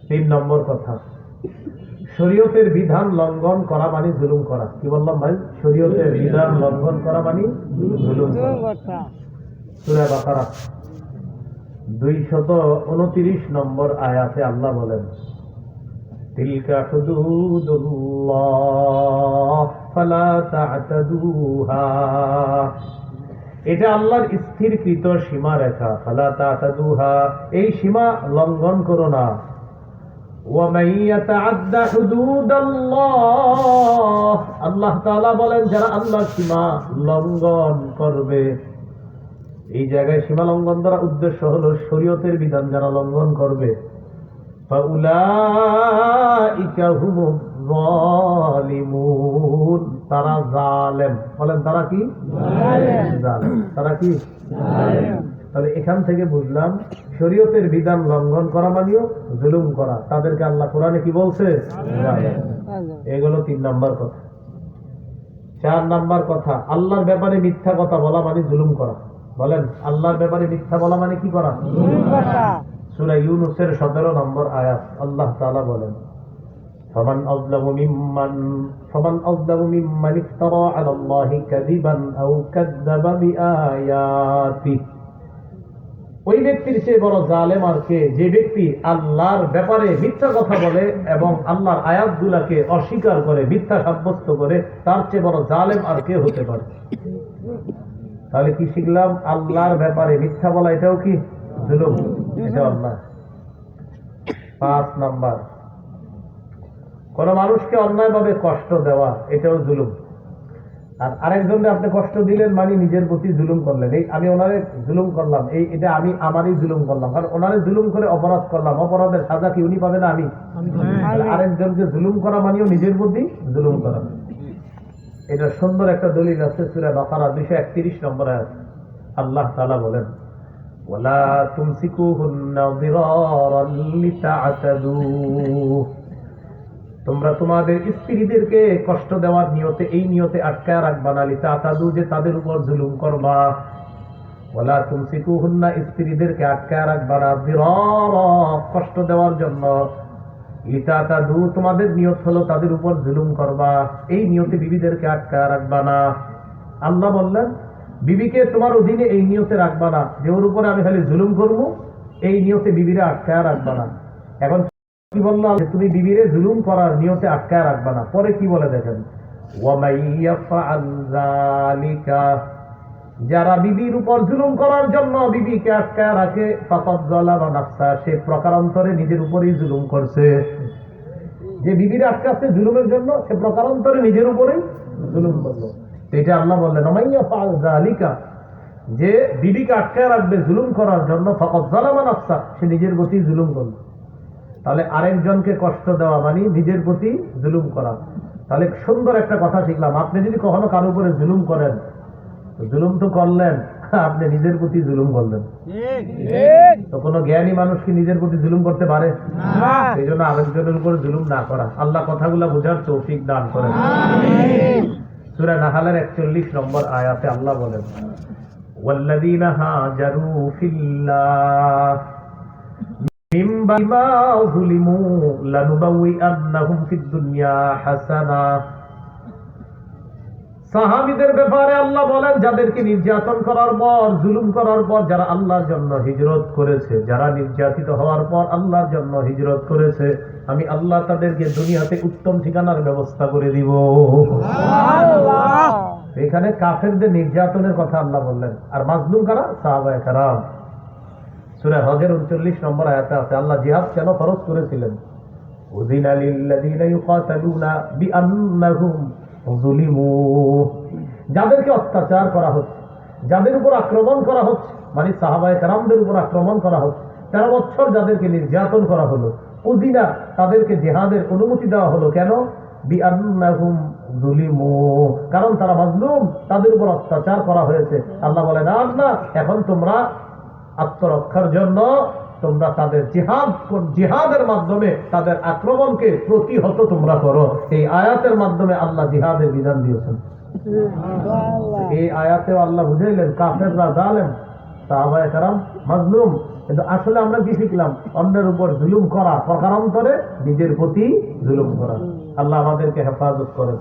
তিন নম্বর কথা, শরীয়তের বিধান লঙ্ঘন করা মানে জুলুম করা। কি বললাম ভাই? শরীয়তের বিধান লঙ্ঘন করা মানে জুলুম করা। সূরা বাকারা 229 নম্বর আয়াতে আল্লাহ বলেন, তিলকা হুদুদুল্লাহ ফালা তা'তাদুহা। এটা আল্লাহর স্থিরকৃত সীমারেখা। ফালা তা'তাদুহা, এই সীমা লঙ্ঘন করো না। ওয়া মান ইয়াতা'আদ্দা হুদুদাল্লাহ, আল্লাহ তাআলা বলেন যারা আল্লাহর সীমা লঙ্ঘন করবে। এই জায়গায় সীমা লঙ্ঘন দ্বারা উদ্দেশ্য হলো শরীয়তের বিধান যারা লঙ্ঘন করবে, ফাউলাইকা হুমুজ যালিমুন, তারা জালেম। বলেন তারা কি? জালেম। তারা কি? তাহলে এখান থেকে বুঝলাম শরীয়তের বিধান লঙ্ঘন করা মানেও জুলুম করা। তাদেরকে আল্লাহ কোরআনে কি বলছে? জালেম। এগুলো 3 নাম্বার কথা। 4 নাম্বার কথা, আল্লাহর ব্যাপারে মিথ্যা কথা বলা মানে জুলুম করা। বলেন, আল্লাহর ব্যাপারে মিথ্যা বলা মানে কি করা? সূরা ইউনূসের 17 নম্বর আয়াত আল্লাহ তাআলা বলেন, ফামান আযলামু মিম্মান ইফতারা আলাল্লাহি কাযিবান আও কাযযাবা বিআয়াতিহি। ওই ব্যক্তির চেয়ে বড় জালেম আর কে, যে ব্যক্তি আল্লাহর ব্যাপারে মিথ্যা কথা বলে এবং আল্লাহর আয়াতগুলোকে অস্বীকার করে, মিথ্যা সাব্যস্ত করে, তার চেয়ে বড় জালেম আর কে হতে পারে? তাহলে কি শিখলাম? আল্লাহর ব্যাপারে মিথ্যা বলা এটাও কি জুলুম? এটা অন্যায়। 5 নাম্বার, কোন মানুষকে অন্যায়ভাবে কষ্ট দেওয়া এটাও জুলুম। আর আরেকজনকে আপনি কষ্ট দিলেন মানে নিজের প্রতি জুলুম করলেন। এই আমি ওনারে জুলুম করলাম, এটা আমি আমারই জুলুম করলাম, কারণ ওনারে জুলুম করে অপরাধ করলাম। অপরাধের সাজা কি উনি পাবে না আমি? আরেকজনকে জুলুম করা মানেও নিজের প্রতি জুলুম করা। এটা সুন্দর একটা দলিল আছে সূরা বাকারা 231 নম্বর আয়াত আল্লাহ তাআলা বলেন, ওয়ালা তুমসিকুহুন্না দিরারান লিতা'তাদু। তোমরা তোমাদের স্ত্রীদেরকে কষ্ট দেওয়ার নিয়তে, এই নিয়তে আটকায় রাখবা না, লিতা'তাদু, যে তাদের উপর জুলুম করবা। ওয়ালা তুমসিকুহুন্না, স্ত্রীদেরকে আটকায় রাখবা না, দিরারা, কষ্ট দেওয়ার জন্য, লিতা'তাদু, তোমাদের নিয়ত হলো তাদের উপর জুলুম করবা, এই নিয়তে বিবিদেরকে আটকায় রাখবা না। আল্লাহ বললেন, বিবিকে তোমার অধীনে এই নিয়তে রাখবা না যে ওর উপরে আমি খালি জুলুম করবো, এই নিয়তে বিবিরে আটকায় রাখবা না। এখন কি বললো? তুমি বিবিরে জুলুম করার নিয়তে আটকায় রাখবা না। পরে কি বলে দেখেন, ওয়া মান ইয়াফআল যালিকা, যারা বিবির উপর জুলুম করার জন্য বিবিকে আটকায় রাখে, ফাকাদ যালামা নাফসা, সে প্রকারান্তরে নিজের উপরেই জুলুম করছে। যে বিবির আটকাচ্ছে জুলুমের জন্য, সে প্রকারান্তরে নিজের উপরেই জুলুম করলো। এটা আল্লাহ বললেন, ওয়া মান ইয়াফআল যালিকা, যে বিবিকে আটকায় রাখবে জুলুম করার জন্য, ফাকাদ যালামা নাফসা, সে নিজের প্রতি জুলুম করলো। তাহলে আরেকজনকে কষ্ট দেওয়া মানে নিজের প্রতি জুলুম করা। তাহলে সুন্দর একটা কথা শিখলাম, আপনি যদি কখনো কারোর উপরে জুলুম করেন, জুলুম তো করলেন, আপনি নিজের প্রতি জুলুম করলেন। তো কোনো জ্ঞানী মানুষ কি নিজের প্রতি জুলুম করতে পারে? এই জন্য আরেকজনের উপর জুলুম না করা। আল্লাহ কথাগুলো বোঝার তৌফিক দান করেন। সূরা নাহলের 41 নম্বর আয়াতে আল্লাহ বলেন, ওয়াল্লাযীনা হাজারু ফিল্লাহ মিন বা'দি মা যুলিমু লানুবাউইআন্নাহুম ফিদ দুনিয়া হাসানা। সাহাবীদের ব্যাপারে আল্লাহ বলেন, যাদেরকে নির্যাতন করার পর, জুলুম করার পর, যারা আল্লাহর জন্য হিজরত করেছে, যারা নির্যাতিত হওয়ার পর আল্লাহর জন্য হিজরত করেছে, আমি আল্লাহ তাদেরকে দুনিয়াতে উত্তম ঠিকানার ব্যবস্থা করে দিব। এখানে কাফেরদের নির্যাতনের কথা আল্লাহ বললেন। আর মাজলুম কারা? সাহাবায়ে কেরাম। সূরা হজের 39 নম্বর আয়াতে আছে আল্লাহ জিহাদ কেন ফরজ করেছিলেন, উযিনা লিল্লাযীনা ইউকাতালুনা বিআন্নাহুম যুলিমু, যাদেরকে অত্যাচার করা হচ্ছে, যাদের উপর আক্রমণ করা হচ্ছে, মানে সাহাবায়ে কেরামদের উপর আক্রমণ করা হচ্ছে, 13 বছর যাদেরকে নির্যাতন করা হলো, উযিনা, তাদেরকে জিহাদের অনুমতি দেওয়া হলো। কেন? বিআন্নাহুম যুলিমু, কারণ তারা মাজলুম, তাদের উপর অত্যাচার করা হয়েছে। আল্লাহ বলেন, না, এখন তোমরা আত্মরক্ষার জন্য তোমরা তাদের জিহাদের মাধ্যমে তাদের আক্রমণকে প্রতিহত তোমরা করো। এই আয়াতের মাধ্যমে আল্লাহ জিহাদের বিধান দিয়েছেন। এই আয়াতেও আল্লাহ বুঝাইলেন কাফেররা জালেম, সাহাবায়ে কেরাম মাজলুম। কিন্তু আসলে আমরা কি শিখলাম? অন্যের উপর জুলুম করা, প্রকারান্তরে নিজের প্রতি জুলুম করা। আল্লাহ আমাদেরকে হেফাজত করেন।